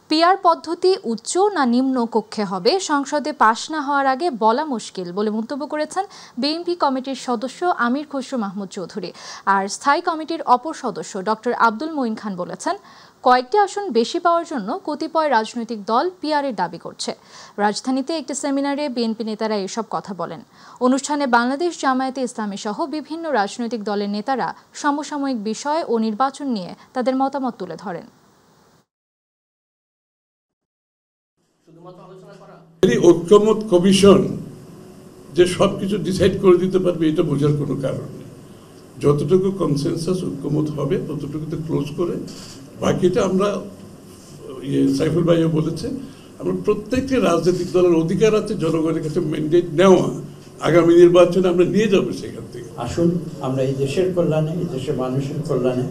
PR পদ্ধতি উচ্চ না নিম্ন কক্ষে হবে সংসদে পাশ না হওয়ার আগে বলা মুশকিল বলে মন্তব্য করেছেন বিএনপি কমিটির সদস্য আমির খসরু মাহমুদ চৌধুরী। আর স্থায়ী কমিটির অপর সদস্য ডক্টর আব্দুল মঈন খান বলেছেন, কয়েকটি আসন বেশি পাওয়ার জন্য কতিপয় রাজনৈতিক দল পিআরের দাবি করছে। রাজধানীতে একটি সেমিনারে বিএনপি নেতারা এসব কথা বলেন। অনুষ্ঠানে বাংলাদেশ জামায়াতে ইসলামী সহ বিভিন্ন রাজনৈতিক দলের নেতারা সমসাময়িক বিষয় ও নির্বাচন নিয়ে তাদের মতামত তুলে ধরেন। ঐক্যমত কমিশন যে সবকিছু ডিসাইড করে দিতে পারবে এটা বোঝার কোনো কারণ নেই। যতটুকু কনসেনসাস ঐক্যমত হবে ততটুকুতে ক্লোজ করে বাকিটা আমরা সাইফুল ভাইও বলেছে, আমরা প্রত্যেকটি রাজনৈতিক দলের অধিকার আছে জনগণের কাছে ম্যান্ডেট নেওয়া, আগামী নির্বাচনে আমরা নিয়ে যাবো সেখান থেকে। আসুন আমরা এই দেশের কল্যাণে, এই দেশের মানুষের কল্যাণে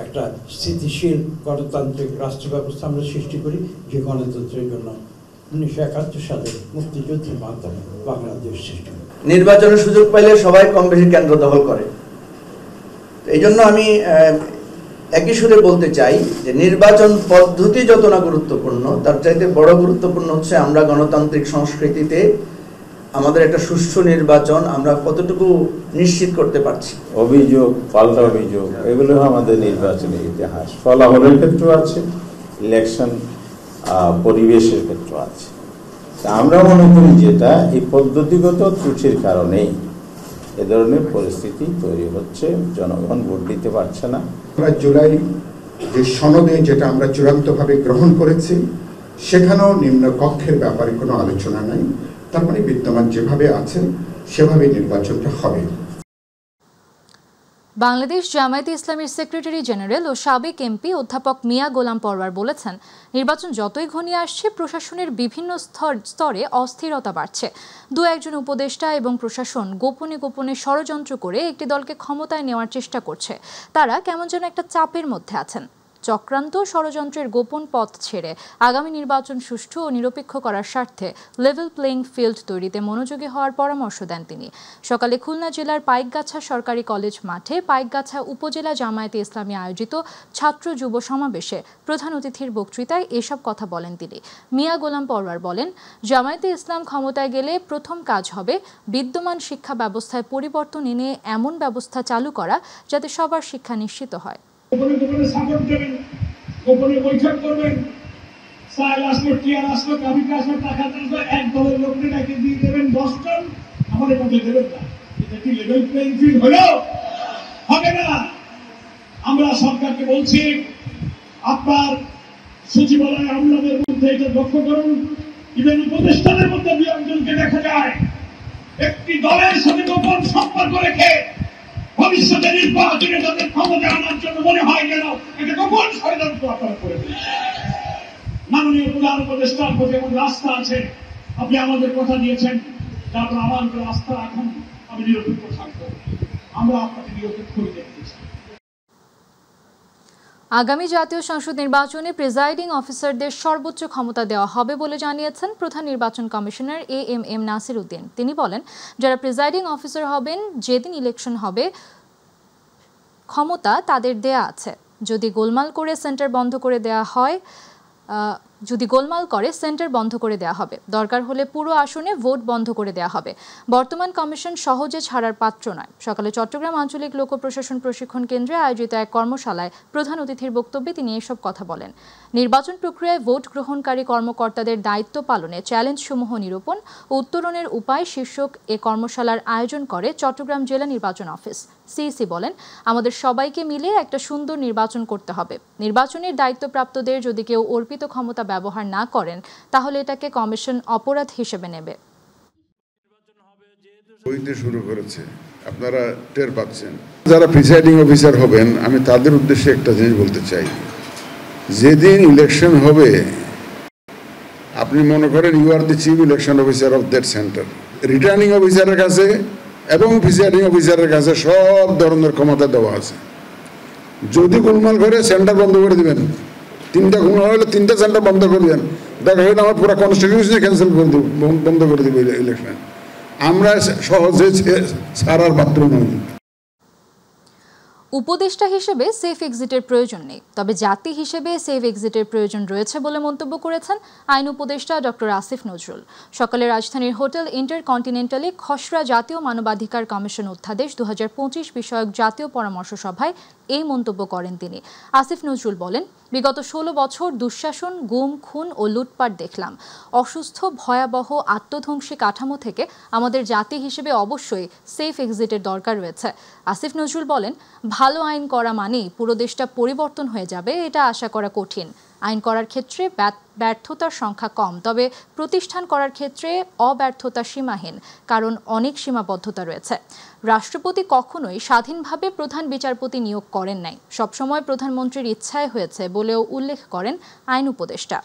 একটা স্থিতিশীল গণতান্ত্রিক রাষ্ট্র ব্যবস্থা আমরা সৃষ্টি করি, যে গণতন্ত্রের জন্য 1971 সালে মুক্তিযুদ্ধের মাধ্যমে বাংলাদেশ সৃষ্টি হয়। নির্বাচনের সুযোগ পাইলে সবাই কম বেশি কেন্দ্র দখল করে। এই জন্য আমি একই সুরে বলতে চাই যে নির্বাচন পদ্ধতি যত না গুরুত্বপূর্ণ, তার চাইতে বড় গুরুত্বপূর্ণ হচ্ছে আমরা গণতান্ত্রিক সংস্কৃতিতে আমাদের একটা সুষ্ঠু নির্বাচন আমরা কতটুকু নিশ্চিত করতে পারছি। অভিযোগ, পাল্টা অভিযোগ, এগুলো আমাদের নির্বাচনের ইতিহাস। ফলাফলের ক্ষেত্রে আছে, ইলেকশন পরিবেশের ক্ষেত্রে আছে। আমরা মনে করি যেটা এই পদ্ধতিগত ত্রুটির কারণেই এ ধরনের পরিস্থিতি তৈরি হচ্ছে, জনগণ ভোট দিতে পারছে না। জুলাই যে সনদে যেটা আমরা চূড়ান্তভাবে গ্রহণ করেছি সেখানেও নিম্ন কক্ষের ব্যাপারে কোনো আলোচনা নাই। তার মানে বিদ্যমান যেভাবে আছে সেভাবে নির্বাচনটা হবে। বাংলাদেশ জামায়াতে ইসলামীর সেক্রেটারি জেনারেল ও সাবেক এমপি অধ্যাপক মিয়া গোলাম পরওয়ার বলেছেন, নির্বাচন যতই ঘনিয়ে আসছে প্রশাসনের বিভিন্ন স্তরে অস্থিরতা বাড়ছে। দু একজন উপদেষ্টা এবং প্রশাসন গোপনে গোপনে ষড়যন্ত্র করে একটি দলকে ক্ষমতায় নেওয়ার চেষ্টা করছে। তারা কেমন যেন একটা চাপের মধ্যে আছেন। চক্রান্ত ষড়যন্ত্রের গোপন পথ ছেড়ে আগামী নির্বাচন সুষ্ঠু ও নিরপেক্ষ করার স্বার্থে লেভেল প্লেইং ফিল্ড তৈরিতে মনোযোগী হওয়ার পরামর্শ দেন তিনি। সকালে খুলনা জেলার পাইকগাছা সরকারি কলেজ মাঠে পাইকগাছা উপজেলা জামায়াতে ইসলামী আয়োজিত ছাত্র যুব সমাবেশে প্রধান অতিথির বক্তৃতায় এসব কথা বলেন তিনি। মিয়া গোলাম পরওয়ার বলেন, জামায়াতে ইসলাম ক্ষমতায় গেলে প্রথম কাজ হবে বিদ্যমান শিক্ষা ব্যবস্থায় পরিবর্তন এনে এমন ব্যবস্থা চালু করা যাতে সবার শিক্ষা নিশ্চিত হয়। গোপনে গোপনে সাপোর্ট দেবেন, গোপনে বৈঠক করবেন, সাইল আসলো, টিয়ার আসলো, কাবিকা আসলো, টাকা আসলো, এক দলের লোককে ডাকে দিয়ে দেবেন 10 জন, আমাদের মধ্যে দেবেন না। এটা কি লেভেল প্লেইং ফিল্ড হলো? হবে না। আমরা সরকারকে বলছি, আপনার সচিবালয় আমলাদের মধ্যে এটা লক্ষ্য করুন, ইভেন উপদেষ্টাদের মধ্যে 2 একজনকে দেখা যায় একটি দলের সাথে গোপন সম্পর্ক রেখে ভবিষ্যতে নির্বাচনে তাদের ক্ষমতা আনার জন্য মনে হয় যেন এটা গোপন ষড়যন্ত্র আপনারা করে দিয়েছেন। মাননীয় প্রধান উপদেষ্টার প্রতি আমাদের আস্থা আছে, আপনি আমাদের কথা দিয়েছেন, তারপর আমার উপর আস্থা রাখুন, আমি নিরপেক্ষ থাকবো। আমরা আপনাকে নিরপেক্ষ দেখতেছি। আগামী জাতীয় সংসদ নির্বাচনে প্রিজাইডিং অফিসারদের সর্বোচ্চ ক্ষমতা দেওয়া হবে বলে জানিয়েছেন প্রধান নির্বাচন কমিশনার এএমএম নাসির উদ্দিন। তিনি বলেন, যারা প্রিজাইডিং অফিসার হবেন যেদিন ইলেকশন হবে ক্ষমতা তাদের দেয়া আছে। যদি গোলমাল করে সেন্টার বন্ধ করে দেওয়া হবে, দরকার হলে পুরো আসনে ভোট বন্ধ করে দেওয়া হবে। বর্তমান কমিশন সহজে ছাড়ার পাত্র নয়। সকালে চট্টগ্রাম আঞ্চলিক লোক প্রশাসন প্রশিক্ষণ কেন্দ্রে আয়োজিত এক কর্মশালায় প্রধান অতিথির বক্তব্যে তিনি এসব কথা বলেন। নির্বাচন প্রক্রিয়ায় ভোট গ্রহণকারী কর্মকর্তাদের দায়িত্ব পালনে চ্যালেঞ্জসমূহ নিরূপণ ও উত্তরণের উপায় শীর্ষক এ কর্মশালার আয়োজন করে চট্টগ্রাম জেলা নির্বাচন অফিস। সিইসি বলেন, আমাদের সবাইকে মিলে একটা সুন্দর নির্বাচন করতে হবে। নির্বাচনের দায়িত্বপ্রাপ্তদের যদি কেউ অর্পিত ক্ষমতা ব্যবহার না করেন তাহলে এটাকে কমিশন অপরাধ হিসেবে নেবে। শুরু করেছে, আপনারা টের পাচ্ছেন। যারা প্রিসাইডিং অফিসার হবেন, আমি তাদের উদ্দেশ্যে একটা জিনিস বলতে চাই, যেদিন ইলেকশন হবে আপনি মনে করেন you are the chief election officer of that centre. Returning অফিসারের কাছে এবং প্রিসাইডিং অফিসারের কাছে সব ধরনের ক্ষমতা দেওয়া আছে। যদি গোলমাল করে সেন্টার বন্ধ করে দিবেন, 3টা গোলমাল হলে 3টা সেন্টার বন্ধ করে দেবেন, দেখা হলে আমার পুরো কনস্টিটিউশনে ক্যান্সেল করে দেব, বন্ধ করে দেবো ইলেকশন। আমরা সহজে ছাড়ার পাত্র নই। উপদেষ্টা হিসেবে সেফ এক্সিটের প্রয়োজন নেই, তবে জাতি হিসেবে সেফ এক্সিটের প্রয়োজন রয়েছে বলে মন্তব্য করেছেন আইন উপদেষ্টা ডক্টর আসিফ নজরুল। সকালে রাজধানীর হোটেল ইন্টারকন্টিনেন্টালে খসড়া জাতীয় মানবাধিকার কমিশন অধ্যাদেশ 2025 বিষয়ক জাতীয় পরামর্শ সভায় এই মন্তব্য করেন তিনি। আসিফ নজরুল বলেন, বিগত 16 বছর দুঃশাসন, গুম, খুন ও লুটপাট দেখলাম। অসুস্থ, ভয়াবহ, আত্মধ্বংসী কাঠামো থেকে আমাদের জাতি হিসেবে অবশ্যই সেফ এক্সিটের দরকার রয়েছে। আসিফ নজরুল বলেন, ভালো আইন করা মানেই পুরো দেশটা পরিবর্তন হয়ে যাবে, এটা আশা করা কঠিন। আইন করার ক্ষেত্রে ব্যর্থতার সংখ্যা কম, তবে প্রতিষ্ঠান করার ক্ষেত্রে অব্যর্থতা সীমাহীন, কারণ অনেক সীমাবদ্ধতা রয়েছে। রাষ্ট্রপতি কখনোই স্বাধীনভাবে প্রধান বিচারপতি নিয়োগ করেন নাই, সবসময় প্রধানমন্ত্রীর ইচ্ছায় হয়েছে বলেও উল্লেখ করেন আইন উপদেষ্টা।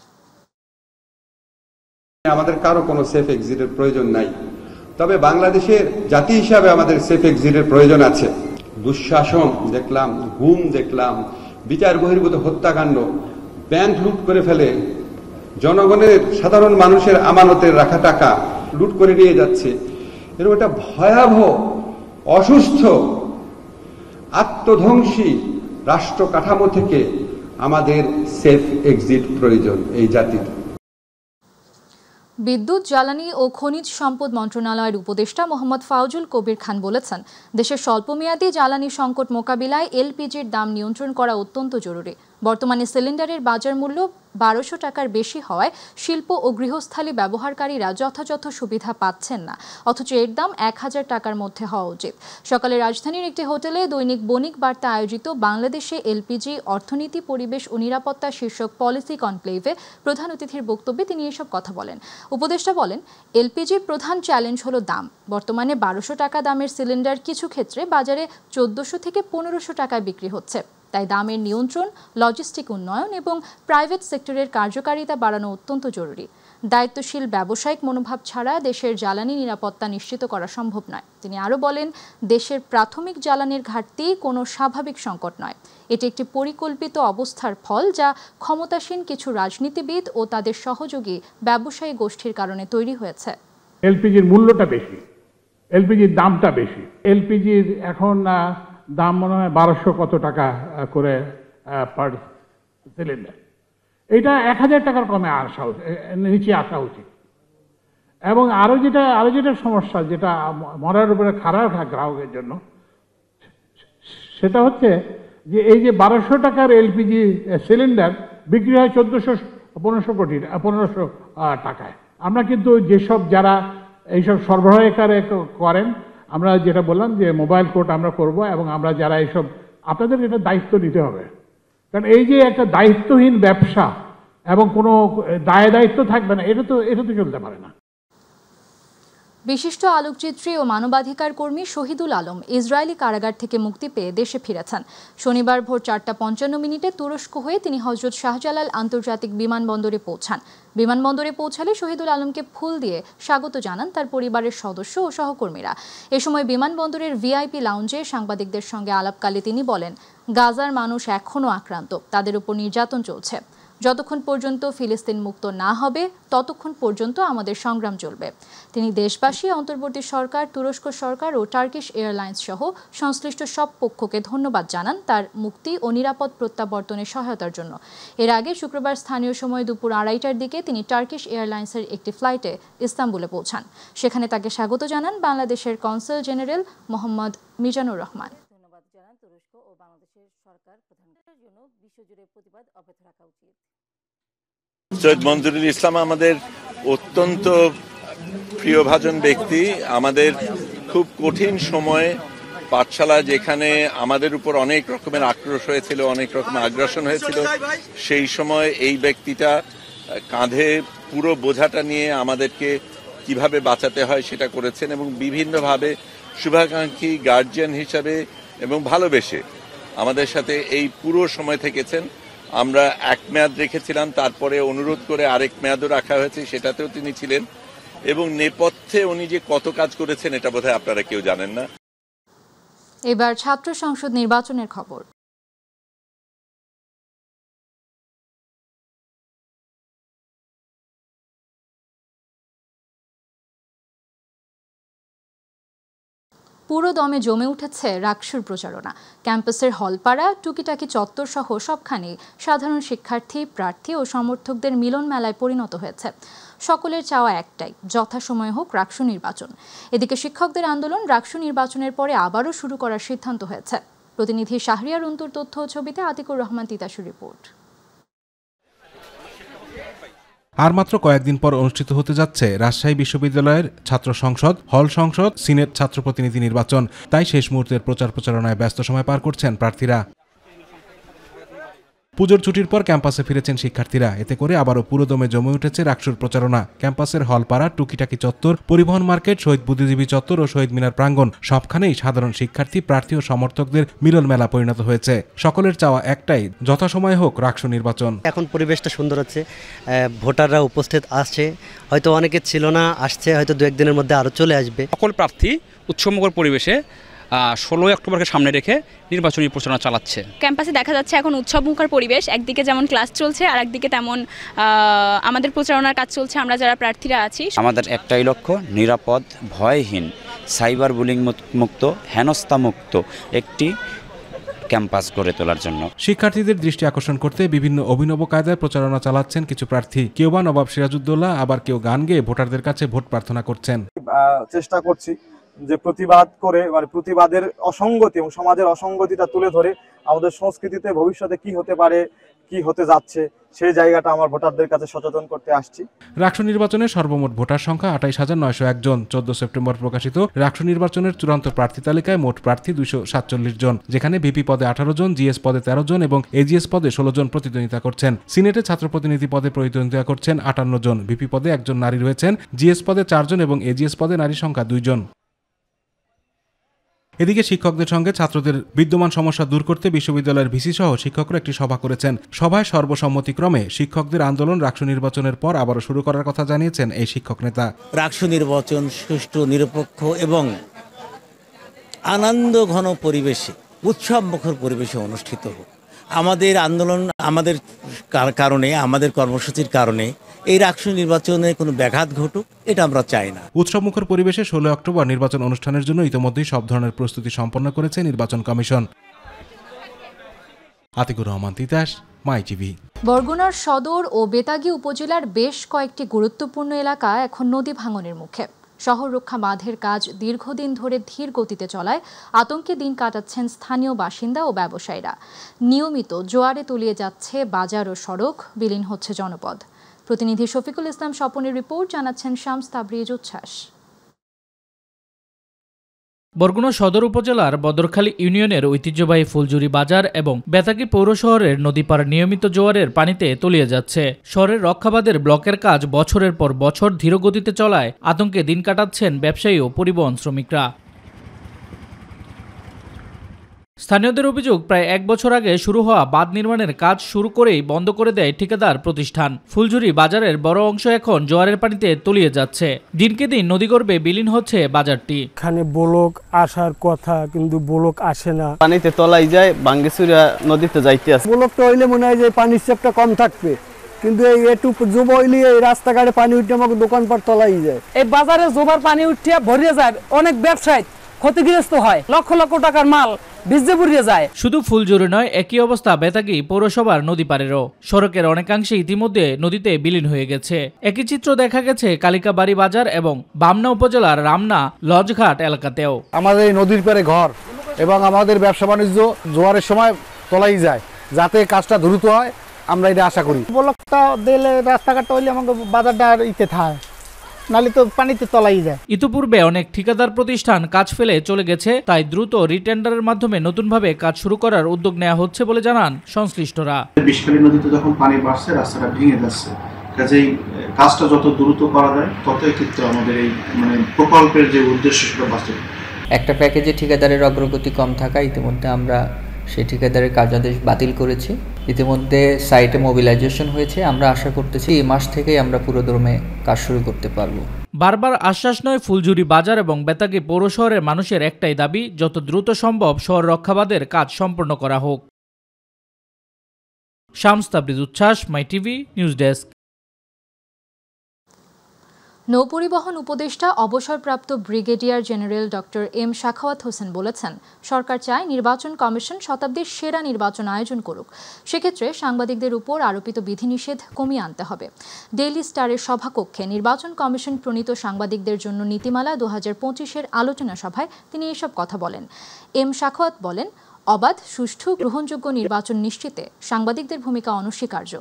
আমাদের কারো কোনো সেফ এক্সিটের প্রয়োজন নাই, তবে বাংলাদেশের জাতি হিসাবে আমাদের সেফ এক্সিটের প্রয়োজন আছে। দুঃশাসন দেখলাম, গুম দেখলাম, বিচার বহির্ভূত হত্যাকাণ্ড, ব্যাংক লুট করে ফেলে, জনগণের সাধারণ মানুষের আমানতের রাখা টাকা লুট করে নিয়ে যাচ্ছে। এরকম একটা ভয়াবহ, অসুস্থ, আত্মধ্বংসী রাষ্ট্র কাঠামো থেকে আমাদের সেফ এক্সিট প্রয়োজন এই জাতির। বিদ্যুৎ, জ্বালানি ও খনিজ সম্পদ মন্ত্রণালয়ের উপদেষ্টা মোহাম্মদ ফাউজুল কবির খান বলেছেন, দেশের স্বল্পমেয়াদী জ্বালানি সংকট মোকাবিলায় এলপিজির দাম নিয়ন্ত্রণ করা অত্যন্ত জরুরি। বর্তমানে সিলিন্ডারের বাজার মূল্য 1200 টাকার বেশি হওয়ায় শিল্প ও গৃহস্থালী ব্যবহারকারীরা যথাযথ সুবিধা পাচ্ছেন না, অথচ এর দাম 1000 টাকার মধ্যে হওয়া উচিত। সকালে রাজধানীর একটি হোটেলে দৈনিক বণিক বার্তা আয়োজিত বাংলাদেশে এলপিজি অর্থনীতি, পরিবেশ ও নিরাপত্তা শীর্ষক পলিসি কনক্লেভে প্রধান অতিথির বক্তব্যে তিনি এসব কথা বলেন। উপদেষ্টা বলেন, এলপিজির প্রধান চ্যালেঞ্জ হলো দাম। বর্তমানে 1200 টাকা দামের সিলিন্ডার কিছু ক্ষেত্রে বাজারে 1400 থেকে 1500 টাকায় বিক্রি হচ্ছে। তাই দামের নিয়ন্ত্রণ, লজিস্টিক উন্নয়ন এবং প্রাইভেট সেক্টরের কার্যকারিতা বাড়ানো অত্যন্ত জরুরি। দায়িত্বশীল ব্যবসায়িক মনোভাব ছাড়া দেশের জ্বালানি নিরাপত্তা নিশ্চিত করা সম্ভব নয়। তিনি আরও বলেন, দেশের প্রাথমিক জ্বালানির ঘাটতি কোনো স্বাভাবিক সংকট নয়, এটি একটি পরিকল্পিত অবস্থার ফল, যা ক্ষমতাসীন কিছু রাজনীতিবিদ ও তাদের সহযোগী ব্যবসায়ী গোষ্ঠীর কারণে তৈরি হয়েছে। এলপিজির মূল্যটা বেশি, এলপিজির দামটা বেশি। এলপিজির এখন দাম মনে হয় 1200 কত টাকা করে পার সিলিন্ডার। এটা 1000 টাকার কমে আসা, নিচে আসা উচিত। এবং আরো যেটা সমস্যা, যেটা মরার উপরে খারাপ গ্রাহকের জন্য, সেটা হচ্ছে যে এই যে 1200 টাকার এলপিজি সিলিন্ডার বিক্রি হয় 1500 টাকায়। আমরা কিন্তু যেসব যারা এইসব সরবরাহকারী করেন, আমরা যেটা বললাম যে মোবাইল কোর্ট আমরা করব, এবং আমরা যারা এইসব, আপনাদের এটা দায়িত্ব নিতে হবে। কারণ এই যে একটা দায়িত্বহীন ব্যবসা এবং কোনো দায়িত্ব থাকবে না, এটা তো চলতে পারে না। বিশিষ্ট আলোকচিত্রী ও মানবাধিকার কর্মী শহীদুল আলম ইসরায়েলি কারাগার থেকে মুক্তি পেয়ে দেশে ফিরেছেন। শনিবার ভোর 4:55 তুরস্ক হয়ে তিনি হজরত শাহজালাল আন্তর্জাতিক বিমানবন্দরে পৌঁছান। বিমানবন্দরে পৌঁছালে শহীদুল আলমকে ফুল দিয়ে স্বাগত জানান তার পরিবারের সদস্য ও সহকর্মীরা। এ সময় বিমানবন্দরের ভিআইপি লাউঞ্জে সাংবাদিকদের সঙ্গে আলাপকালে তিনি বলেন, গাজার মানুষ এখনও আক্রান্ত, তাদের উপর নির্যাতন চলছে। যতক্ষণ পর্যন্ত ফিলিস্তিন মুক্ত না হবে ততক্ষণ পর্যন্ত আমাদের সংগ্রাম চলবে। তিনি দেশবাসী, অন্তর্বর্তী সরকার, তুরস্ক সরকার ও টার্কিশ এয়ারলাইন্স সহ সংশ্লিষ্ট সব পক্ষকে ধন্যবাদ জানান তার মুক্তি ও নিরাপদ প্রত্যাবর্তনে সহায়তার জন্য। এর আগে শুক্রবার স্থানীয় সময় দুপুর 2:30টার দিকে তিনি টার্কিশ এয়ারলাইন্সের একটি ফ্লাইটে ইস্তাম্বুলে পৌঁছান। সেখানে তাকে স্বাগত জানান বাংলাদেশের কনসাল জেনারেল মোহাম্মদ মিজানুর রহমান। তুরস্ক ও বাংলাদেশের সরকার প্রধানমন্ত্রীর জন্য বিশ্বজুড়ে প্রতিবাদ অব্যাহত রাখা উচিত। সৈয়দ মঞ্জুরুল ইসলাম আমাদের অত্যন্ত প্রিয়ভাজন ব্যক্তি। আমাদের খুব কঠিন সময়ে পাঠশালা, যেখানে আমাদের উপর অনেক রকমের আক্রোশ হয়েছিল, অনেক রকমের আগ্রাসন হয়েছিল, সেই সময় এই ব্যক্তিটা কাঁধে পুরো বোঝাটা নিয়ে আমাদেরকে কিভাবে বাঁচাতে হয় সেটা করেছেন, এবং বিভিন্নভাবে শুভাকাঙ্ক্ষী গার্জিয়ান হিসাবে এবং ভালোবেসে আমাদের সাথে এই পুরো সময় থেকেছেন। আমরা এক মেয়াদ রেখেছিলাম, তারপরে অনুরোধ করে আরেক মেয়াদও রাখা হয়েছে, সেটাতেও তিনি ছিলেন। এবং নেপথ্যে উনি যে কত কাজ করেছেন এটা বোধহয় আপনারা কেউ জানেন না। এবার ছাত্র সংসদ নির্বাচনের খবর। পুরো দমে জমে উঠেছে রাকসুর প্রচারণা। ক্যাম্পাসের হলপাড়া, টুকিটাকি চত্বর সহ সবখানেই সাধারণ শিক্ষার্থী, প্রার্থী ও সমর্থকদের মিলন মেলায় পরিণত হয়েছে। সকলের চাওয়া একটাই, যথাসময়ে হোক রাকসু নির্বাচন। এদিকে শিক্ষকদের আন্দোলন রাকসু নির্বাচনের পরে আবারও শুরু করার সিদ্ধান্ত হয়েছে। প্রতিনিধি শাহরিয়ার অন্তুর তথ্য ও ছবিতে আতিকুর রহমান তিতাসুর রিপোর্ট। আর মাত্র কয়েকদিন পর অনুষ্ঠিত হতে যাচ্ছে রাজশাহী বিশ্ববিদ্যালয়ের ছাত্র সংসদ, হল সংসদ, সিনেট ছাত্র প্রতিনিধি নির্বাচন। তাই শেষ মুহূর্তের প্রচারণায় ব্যস্ত সময় পার করছেন প্রার্থীরা। পুজোর ছুটির পর ক্যাম্পাসে ফিরেছেন শিক্ষার্থীরা। এতে করে আবারও পুরোদমে জমে উঠেছে রাকসুর প্রচারণা। ক্যাম্পাসের হলপাড়া, টুকিটাকি চত্বর, পরিবহন মার্কেট, শহীদ বুদ্ধিজীবী চত্বর ও শহীদ মিনার প্রাঙ্গণ সবখানেই সাধারণ শিক্ষার্থী, প্রার্থী ও সমর্থকদের মিলন মেলা পরিণত হয়েছে। সকলের চাওয়া একটাই, যথাসময়ে হোক রাকসু নির্বাচন। এখন পরিবেশটা সুন্দর হচ্ছে, ভোটাররা উপস্থিত আছে, হয়তো অনেকে ছিল না, আসছে, হয়তো দু একদিনের মধ্যে আরও চলে আসবে। সকল প্রার্থী উৎসবমুখর পরিবেশে 16 অক্টোবরকে সামনে রেখে নির্বাচনী প্রচারণা চালাচ্ছে। ক্যাম্পাসে দেখা যাচ্ছে এখন উৎসবমুখর পরিবেশ, একদিকে যেমন ক্লাস চলছে আর একদিকে তেমন আমাদের প্রচারণার কাজ চলছে। আমরা যারা প্রার্থীরা আছি, আমাদের একটাই লক্ষ্য, নিরাপদ, ভয়হীন, সাইবার বুলিং মুক্ত, হেনস্থা মুক্ত একটি ক্যাম্পাস গড়ে তোলার জন্য। শিক্ষার্থীদের দৃষ্টি আকর্ষণ করতে বিভিন্ন অভিনব কায়দায় প্রচারণা চালাচ্ছেন কিছু প্রার্থী। কেউ বা নবাব সিরাজউদ্দৌলা, আবার কেউ গান গেয়ে ভোটারদের কাছে ভোট প্রার্থনা করছেন। চেষ্টা করছি যে প্রতিবাদ করে, মানে প্রতিবাদের অসঙ্গতি এবং সমাজের অসঙ্গতিটা তুলে ধরে আমাদের সংস্কৃতিতে ভবিষ্যতে কি হতে পারে, কি হতে যাচ্ছে, সেই জায়গাটা আমার ভোটারদের কাছে সচেতন করতে আসছি। রাকসু নির্বাচনে সর্বমোট ভোটার সংখ্যা 28,901 জন। 14 সেপ্টেম্বর প্রকাশিত রাকসু নির্বাচনের চূড়ান্ত প্রার্থী তালিকায় মোট প্রার্থী 247 জন, যেখানে ভিপি পদে 18 জন, জিএস পদে 13 জন এবং এজিএস পদে 16 জন প্রতিদ্বন্দ্বিতা করছেন। সিনেটে ছাত্র প্রতিনিধি পদে প্রতিদ্বন্দ্বিতা করছেন 58 জন। ভিপি পদে 1 জন নারী রয়েছেন, জিএস পদে 4 জন এবং এজিএস পদে নারী সংখ্যা 2 জন। এদিকে শিক্ষকদের সঙ্গে ছাত্রদের বিদ্যমান সমস্যা দূর করতে বিশ্ববিদ্যালয়ের ভিসি সহ শিক্ষকরা একটি সভা করেছেন। সভায় সর্বসম্মতিক্রমে শিক্ষকদের আন্দোলন রাকসু নির্বাচনের পর আবারও শুরু করার কথা জানিয়েছেন এই শিক্ষক নেতা। রাকসু নির্বাচন সুষ্ঠু, নিরপেক্ষ এবং আনন্দ ঘন পরিবেশে, উৎসবমুখর পরিবেশে অনুষ্ঠিত হোক। আমাদের আন্দোলন, আমাদের কারণে, আমাদের কর্মসূচির কারণে এই রাকসু নির্বাচনে কোনো ব্যাঘাত ঘটুক, এটা আমরা চাই না। উৎসবমুখর পরিবেশে 16 অক্টোবর নির্বাচন অনুষ্ঠানের জন্য ইতিমধ্যেই সব ধরনের প্রস্তুতি সম্পন্ন করেছে নির্বাচন কমিশন। আতিকুর রহমান তিতাস, মাই টিভি। বরগুনার সদর ও বেতাগী উপজেলার বেশ কয়েকটি গুরুত্বপূর্ণ এলাকা এখন নদী ভাঙনের মুখে। শহর রক্ষা বাঁধের কাজ দীর্ঘদিন ধরে ধীর গতিতে চলায় আতঙ্কে দিন কাটাচ্ছেন স্থানীয় বাসিন্দা ও ব্যবসায়ীরা। নিয়মিত জোয়ারে তলিয়ে যাচ্ছে বাজার ও সড়ক, বিলীন হচ্ছে জনপদ। প্রতিনিধি শফিকুল ইসলাম স্বপনের রিপোর্ট, জানাচ্ছেন শামস তাবরিজ উচ্ছ্বাস। বরগুনা সদর উপজেলার বদরখালী ইউনিয়নের ঐতিহ্যবাহী ফুলজুরি বাজার এবং বেতাগী পৌর শহরের নদীপাড় নিয়মিত জোয়ারের পানিতে তলিয়ে যাচ্ছে। শহরের রক্ষাবাদের ব্লকের কাজ বছরের পর বছর ধীরগতিতে চলায় আতঙ্কে দিন কাটাচ্ছেন ব্যবসায়ী ও পরিবহন শ্রমিকরা। স্থানীয়দের অভিযোগ, প্রায় 1 বছর আগে শুরু হওয়া বাঁধ নির্মাণের কাজ শুরু করেই বন্ধ করে দেয় ঠিকাদার প্রতিষ্ঠান। ফুলঝুরি বাজারের বড় অংশ এখন জোয়ারের পানিতে তলিয়ে যাচ্ছে। দিনকে দিন নদীগর্ভে বিলীন হচ্ছে বাজারটি। এখানে ব্লক আসার কথা, কিন্তু ব্লক আসে না, পানিতে তলাই যায়, ভাঙ্গিচুরা নদীতে যাইতে আছে। ব্লকটা হইলে মনে হয় যে পানির চাপটা কম থাকবে, কিন্তু এই একটু জোব হইলে এই রাস্তাঘাটে পানি উঠে আমাকে দোকানপাট তলাই যায়। এই বাজারে জোবার পানি উঠে ভরিয়ে যায়, অনেক ব্যবসায়ী ক্ষতিগ্রস্ত হয়, লক্ষ লক্ষ টাকার মাল ভিজে পুড়িয়ে যায়। শুধু ফুলজুরি নয়, একই অবস্থা বেতাগী পৌরসভার নদী পাড়েরও। সড়কের অনেকাংশে ইতিমধ্যে নদীতে বিলীন হয়ে গেছে। একই চিত্র দেখা গেছে কালিকাবাড়ি বাজার এবং বামনা উপজেলার রামনা লঞ্চঘাট এলাকাতেও। আমাদের এই নদীর পাড়ে ঘর এবং আমাদের ব্যবসা বাণিজ্য জোয়ারের সময় তলাই যায়, যাতে কাজটা দ্রুত হয় আমরা এটা আশা করি। ব্লকটা দিলে রাস্তাঘাটটা হইলে আমাকে বাজারটা ইতে থাকে, নালে তো পানিতে তলাই যায়। ইতিপূর্বে অনেক ঠিকাদার প্রতিষ্ঠান কাজ ফেলে চলে গেছে, তাই দ্রুত রিটেন্ডারের মাধ্যমে নতুনভাবে কাজ শুরু করার উদ্যোগ নেওয়া হচ্ছে বলে জানান সংশ্লিষ্টরা। বিষখালী নদীতে যখন পানি বাড়ছে, রাস্তাটা ভেঙে যাচ্ছে, কাজেই কাজটা যত দ্রুত করা যায় তত ক্ষেত্রে আমাদের এই প্রকল্পের যে উদ্দেশ্য সেটা বাস্তব। একটা প্যাকেজে ঠিকাদারের অগ্রগতি কম থাকা, ইতিমধ্যে আমরা সেই ঠিকাদারের কার্যাদেশ বাতিল করেছি। ইতিমধ্যে সাইটে মোবিলাইজেশন হয়েছে। আমরা আশা করতেছি এই মাস থেকেই আমরা পুরোদমে কাজ শুরু করতে পারবো। বারবার আশ্বাস নয় ফুলঝুরি বাজার এবং বেতাগী পৌর শহরের মানুষের একটাই দাবি, যত দ্রুত সম্ভব শহর রক্ষাবাদের কাজ সম্পন্ন করা হোক। শামস তাবরিজ উচ্ছ্বাস, মাই টিভি নিউজ ডেস্ক। নৌপরিবহন উপদেষ্টা অবসরপ্রাপ্ত brigadier general doctor M Sakhawat Hossain বলেছেন, সরকার চায় নির্বাচন কমিশন শতাব্দীর সেরা নির্বাচন আয়োজন করুক। সেক্ষেত্রে সাংবাদিকদের উপর আরোপিত বিধিনিষেধ কমিয়ে আনতে হবে। ডেইলি স্টারের সভাকক্ষে নির্বাচন কমিশন প্রণীত সাংবাদিকদের জন্য নীতিমালা 2025-এর আলোচনা সভায় তিনি এসব কথা বলেন। এম সাখাওয়াত বলেন, অবাধ, সুষ্ঠু, গ্রহণযোগ্য নির্বাচন নিশ্চিতে সাংবাদিকদের ভূমিকা অনস্বীকার্য।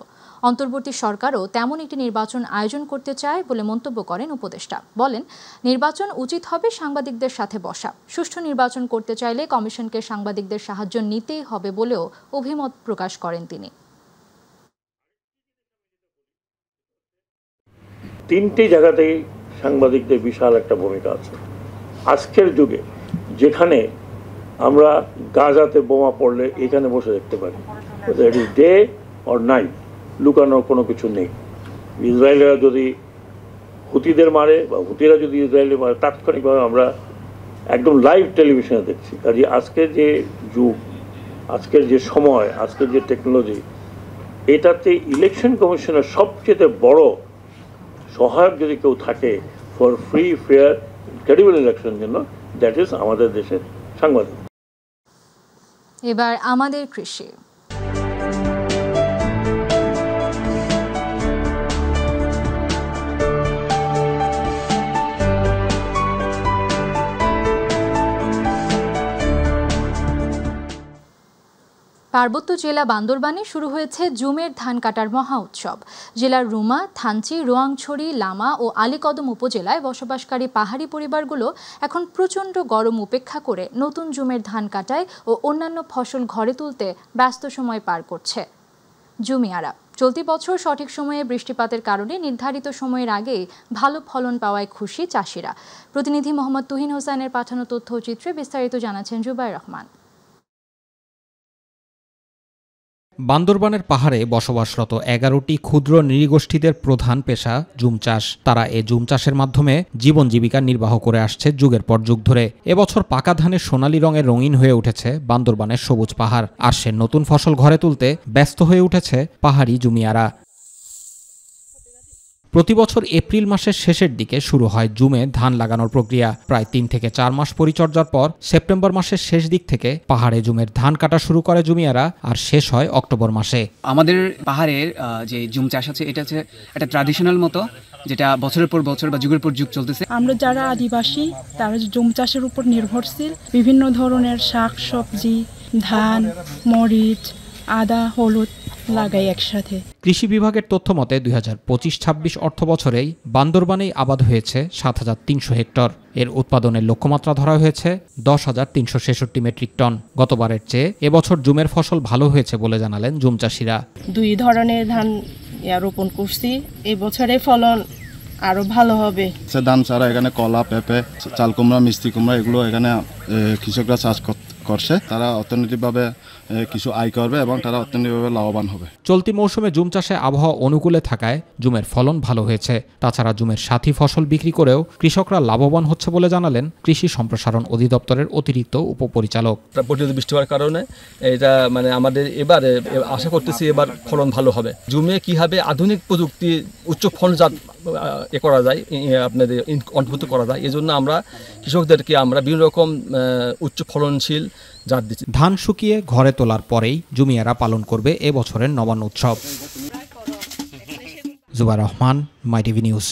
অন্তর্বর্তী সরকারও তেমন একটি নির্বাচন আয়োজন করতে চায় বলে মন্তব্য করেন উপদেষ্টা। বলেন, নির্বাচন উচিত হবে সাংবাদিকদের সাথে বসা। সুষ্ঠু নির্বাচন করতে চাইলে কমিশনকে সাংবাদিকদের সাহায্য নিতেই হবে বলেও অভিমত প্রকাশ করেন তিনি। তিনটি জায়গাতেই সাংবাদিকদের বিশাল একটা ভূমিকা আছে। আজকের যুগে যেখানে আমরা গাজাতে বোমা পড়লে এখানে বসে দেখতে পারি, it is day or night, লুকানোর কোনো কিছু নেই। ইসরায়েলরা যদি হুতিদের মারে বা হুতিরা যদি ইসরায়েলের মারে, তাৎক্ষণিকভাবে আমরা একদম লাইভ টেলিভিশনে দেখছি। কাজে আজকের যে যুগ, আজকের যে সময়, আজকের যে টেকনোলজি, এটাতে ইলেকশন কমিশনের সবচেয়ে বড় সহায়ক যদি কেউ থাকে ফর ফ্রি, ফেয়ার, ক্রেডিবল ইলেকশনের জন্য, দ্যাট ইজ আমাদের দেশের সাংবাদিক। এবার আমাদের কৃষি। পার্বত্য জেলা বান্দরবানে শুরু হয়েছে জুমের ধান কাটার মহা উৎসব। জেলার রুমা, থানচি, রোয়াংছড়ি, লামা ও আলীকদম উপজেলায় বসবাসকারী পাহাড়ি পরিবারগুলো এখন প্রচণ্ড গরম উপেক্ষা করে নতুন জুমের ধান কাটায় ও অন্যান্য ফসল ঘরে তুলতে ব্যস্ত সময় পার করছে জুমিয়ারা। চলতি বছর সঠিক সময়ে বৃষ্টিপাতের কারণে নির্ধারিত সময়ের আগেই ভালো ফলন পাওয়ায় খুশি চাষিরা। প্রতিনিধি মোহাম্মদ তুহিন হোসেনের পাঠানো তথ্যচিত্রে বিস্তারিত জানাচ্ছেন জুবাইর রহমান। বান্দরবানের পাহাড়ে বসবাসরত 11টি ক্ষুদ্র নৃগোষ্ঠীদের প্রধান পেশা জুম চাষ। তারা এ জুম চাষের মাধ্যমে জীবন জীবিকা নির্বাহ করে আসছে যুগের পর যুগ ধরে। এবছর পাকা ধানের সোনালী রঙের রঙিন হয়ে উঠেছে বান্দরবানের সবুজ পাহাড়, আর সে নতুন ফসল ঘরে তুলতে ব্যস্ত হয়ে উঠেছে পাহাড়ি জুমিয়ারা। প্রতি বছর এপ্রিল মাসের শেষের দিকে শুরু হয় জুমে ধান লাগানোর প্রক্রিয়া। প্রায় 3 থেকে 4 মাস পরিচর্যার পর সেপ্টেম্বর মাসের শেষ দিক থেকে পাহাড়ে জুমের ধান কাটা শুরু করে জুমিয়ারা, আর শেষ হয় অক্টোবর মাসে। আমাদের পাহাড়ের যে জুম চাষ আছে, এটা হচ্ছে একটা ট্র্যাডিশনাল মতো, যেটা বছরের পর বছর বা যুগের পর যুগ চলতেছে। আমরা যারা আদিবাসী তারা জুম চাষের উপর নির্ভরশীল। বিভিন্ন ধরনের শাক সবজি, ধান, মরিচ, আদা, হলুদ লাগাই একসাথে। কৃষি বিভাগের তথ্য মতে 2025-26 অর্থ বছরেই বান্দরবানেই আবাদ হয়েছে 7,300 হেক্টর। এর উৎপাদনের লক্ষ্যমাত্রা ধরা হয়েছে 10,366 মেট্রিক টন। গতবারের চেয়ে এবছর জুমের ফসল ভালো হয়েছে বলে জানালেন জুম চাষিরা। 2 ধরনের ধান রোপণ করছি, এই বছরে ফলন আরো ভালো হবে। ধান ছাড়া এখানে কলা, পেঁপে, চাল কুমড়া, মিষ্টি কুমড়া এগুলো এখানে কৃষকরা চাষ করছে। তারা অর্থনৈতিকভাবে কিছু আয় করবে এবং তারা অর্থনৈতিকভাবে লাভবান হবে। চলতি মৌসুমে জুম চাষে আবহাওয়া অনুকূলে থাকায় জুমের ফলন ভালো হয়েছে। তাছাড়া জুমের সাথী ফসল বিক্রি করেও কৃষকরা লাভবান হচ্ছে বলে জানালেন কৃষি সম্প্রসারণ অধিদপ্তরের অতিরিক্ত উপপরিচালক। পর্যাপ্ত বৃষ্টি হওয়ার কারণে এটা আমাদের এবারে আশা করতেছি এবার ফলন ভালো হবে। জুমে কিভাবে আধুনিক প্রযুক্তি উচ্চ ফলনজাত করা যায়, আপনাদের অন্তর্ভুক্ত করা যায়, এজন্য আমরা কৃষকদেরকে বিভিন্ন রকম উচ্চ ফলনশীল জাত দিচ্ছি। ধান শুকিয়ে ঘরে তোলার পরেই জুমিয়ারা পালন করবে এবছরের নবান্ন উৎসব। জুবাইর রহমান, মাই টিভি নিউজ।